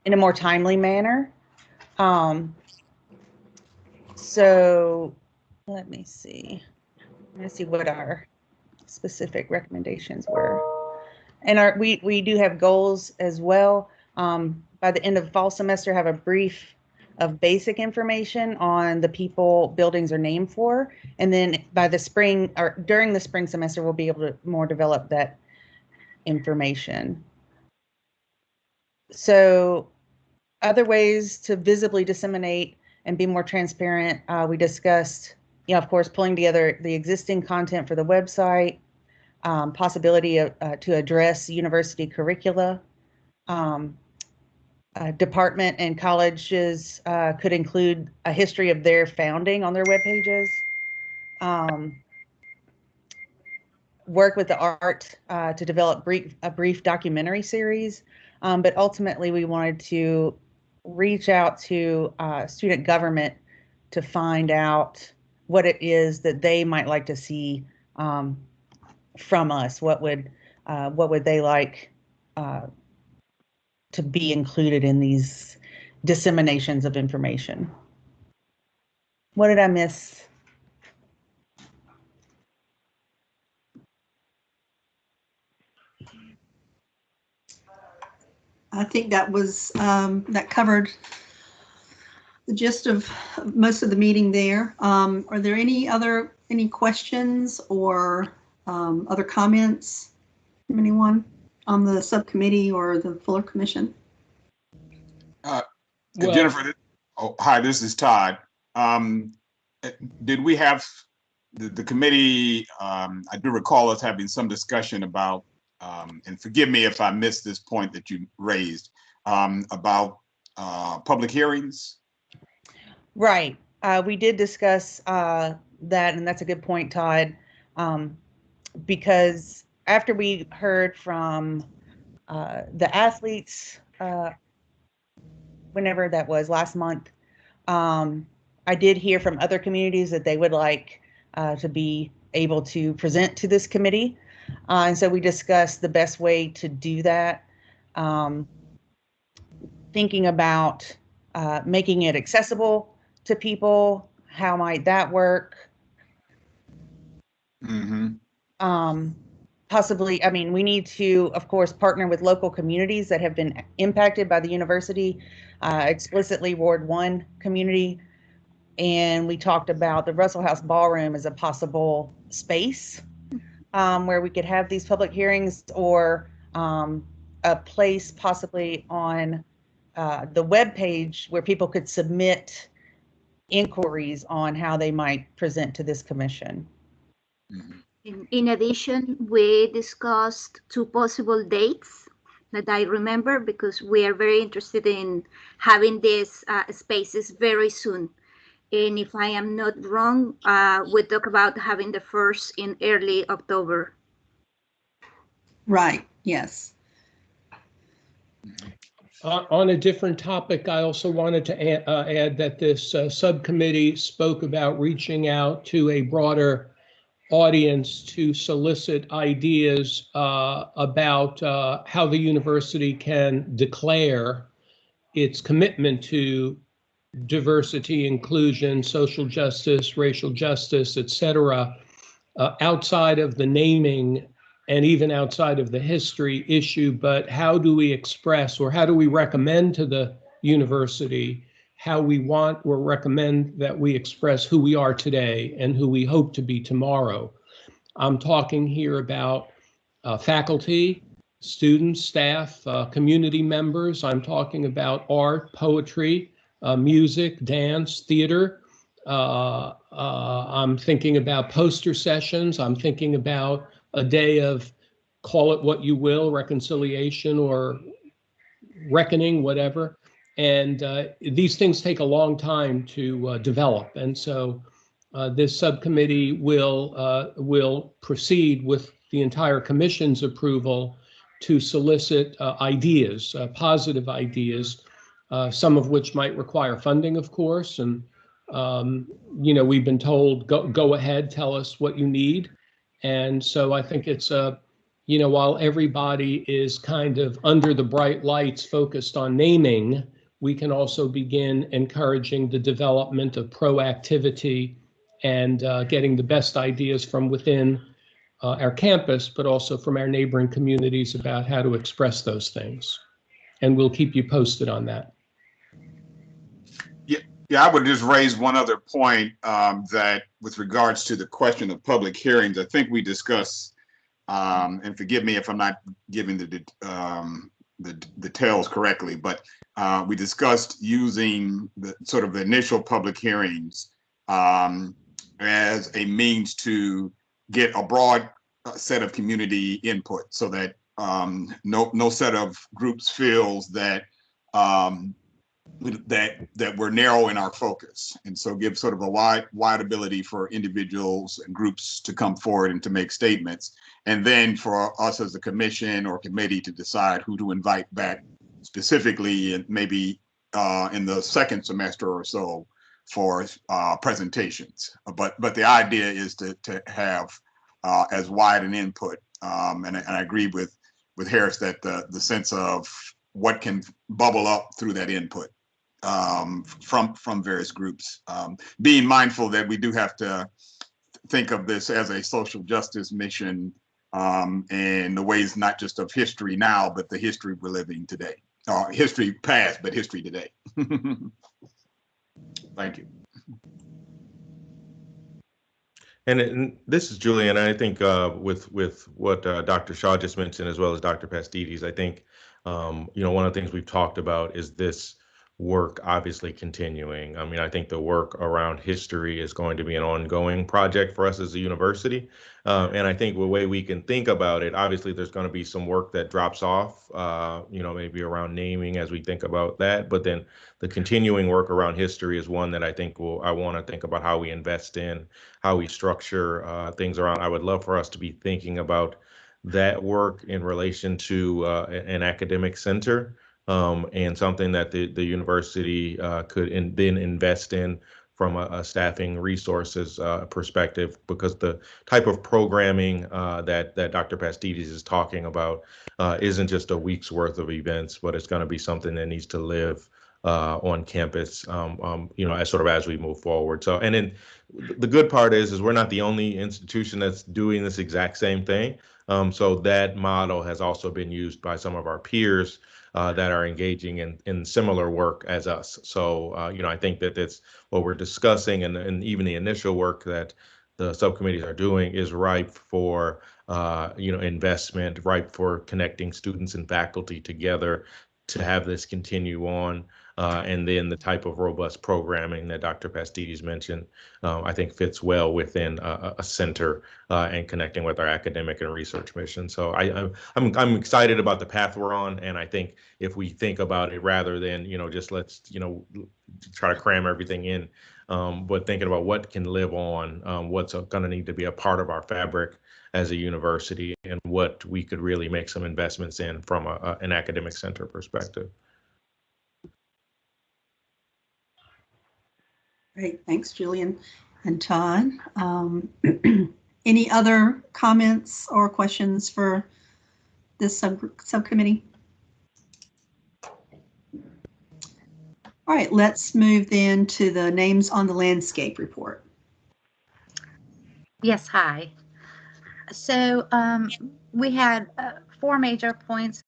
in a more timely manner. So let me see. Let's see what our specific recommendations were. And we do have goals as well. By the end of the fall semester, have a brief of basic information on the people buildings are named for. And then by the spring or during the spring semester, we'll be able to more develop that information. So other ways to visibly disseminate and be more transparent, we discussed, of course, pulling together the existing content for the website, possibility of, to address university curricula. Department and colleges could include a history of their founding on their web pages. Work with the art to develop a brief documentary series. But ultimately, we wanted to reach out to student government to find out what it is that they might like to see from us. What would they like to be included in these disseminations of information? What did I miss? I think that was that covered the gist of most of the meeting there. Are there any questions or other comments from anyone on the subcommittee or the Fuller Commission? Jennifer, hi, this is Todd. Did we have the committee? I do recall us having some discussion about, and forgive me if I missed this point that you raised, about public hearings. Right. We did discuss that, and that's a good point, Todd, because after we heard from the athletes, whenever that was, last month, I did hear from other communities that they would like to be able to present to this committee. And so we discussed the best way to do that, thinking about making it accessible to people. How might that work? Mm-hmm. Possibly, I mean, we need to, of course, partner with local communities that have been impacted by the university, explicitly Ward 1 community. And we talked about the Russell House Ballroom as a possible space where we could have these public hearings, or a place possibly on the web page where people could submit inquiries on how they might present to this commission. Mm-hmm. In addition, we discussed 2 possible dates that I remember, because we are very interested in having these spaces very soon. And if I am not wrong, we talk about having the first in early October. Right, yes. On a different topic, I also wanted to add that this subcommittee spoke about reaching out to a broader audience to solicit ideas about how the university can declare its commitment to diversity, inclusion, social justice, racial justice, etc., outside of the naming and even outside of the history issue. But how do we express, or how do we recommend to the university how we want or recommend that we express who we are today and who we hope to be tomorrow? I'm talking here about faculty, students, staff, community members. I'm talking about art, poetry, music, dance, theater. I'm thinking about poster sessions. I'm thinking about a day of, call it what you will, reconciliation or reckoning, whatever. And these things take a long time to develop. And so this subcommittee will proceed with the entire commission's approval to solicit ideas, positive ideas, some of which might require funding, of course. And, we've been told, go ahead, tell us what you need. And so I think it's a you know, while everybody is kind of under the bright lights focused on naming, we can also begin encouraging the development of proactivity and getting the best ideas from within our campus, but also from our neighboring communities about how to express those things. And we'll keep you posted on that. Yeah, I would just raise one other point that with regards to the question of public hearings, I think we discussed, and forgive me if I'm not giving the details correctly, but we discussed using the sort of the initial public hearings as a means to get a broad set of community input, so that no set of groups feels that that we're narrow in our focus, and so give sort of a wide ability for individuals and groups to come forward and to make statements, and then for us as a commission or committee to decide who to invite back specifically, and maybe in the second semester or so for presentations. But the idea is to have as wide an input, and I agree with Harris that the sense of what can bubble up through that input from various groups, being mindful that we do have to think of this as a social justice mission in the ways not just of history now, but the history we're living today. History past, but history today. Thank you. And this is Julian. I think with what Dr. Shaw just mentioned, as well as Dr. Pastides, I think you know, one of the things we've talked about is this work obviously continuing. I mean, I think the work around history is going to be an ongoing project for us as a university. And I think the way we can think about it, obviously there's going to be some work that drops off, you know, maybe around naming as we think about that. But then the continuing work around history is one that I think I want to think about how we invest in, how we structure things around. I would love for us to be thinking about that work in relation to an academic center, and something that the university could then invest in from a staffing resources perspective, because the type of programming that Dr. Pastides is talking about isn't just a week's worth of events, but it's going to be something that needs to live on campus, you know, as we move forward. So, and then the good part is we're not the only institution that's doing this exact same thing. So that model has also been used by some of our peers that are engaging in similar work as us. So, you know, I think that that's what we're discussing, and even the initial work that the subcommittees are doing is ripe for, you know, investment, ripe for connecting students and faculty together to have this continue on. And then the type of robust programming that Dr. Pastides mentioned, I think fits well within a center and connecting with our academic and research mission. So I'm excited about the path we're on, and I think if we think about it rather than, you know, just let's, you know, try to cram everything in, but thinking about what can live on, what's going to need to be a part of our fabric as a university, and what we could really make some investments in from an academic center perspective. Great, thanks, Julian and Todd. Any other comments or questions for this subcommittee? All right, let's move then to the names on the landscape report. Yes, hi. So we had 4 major points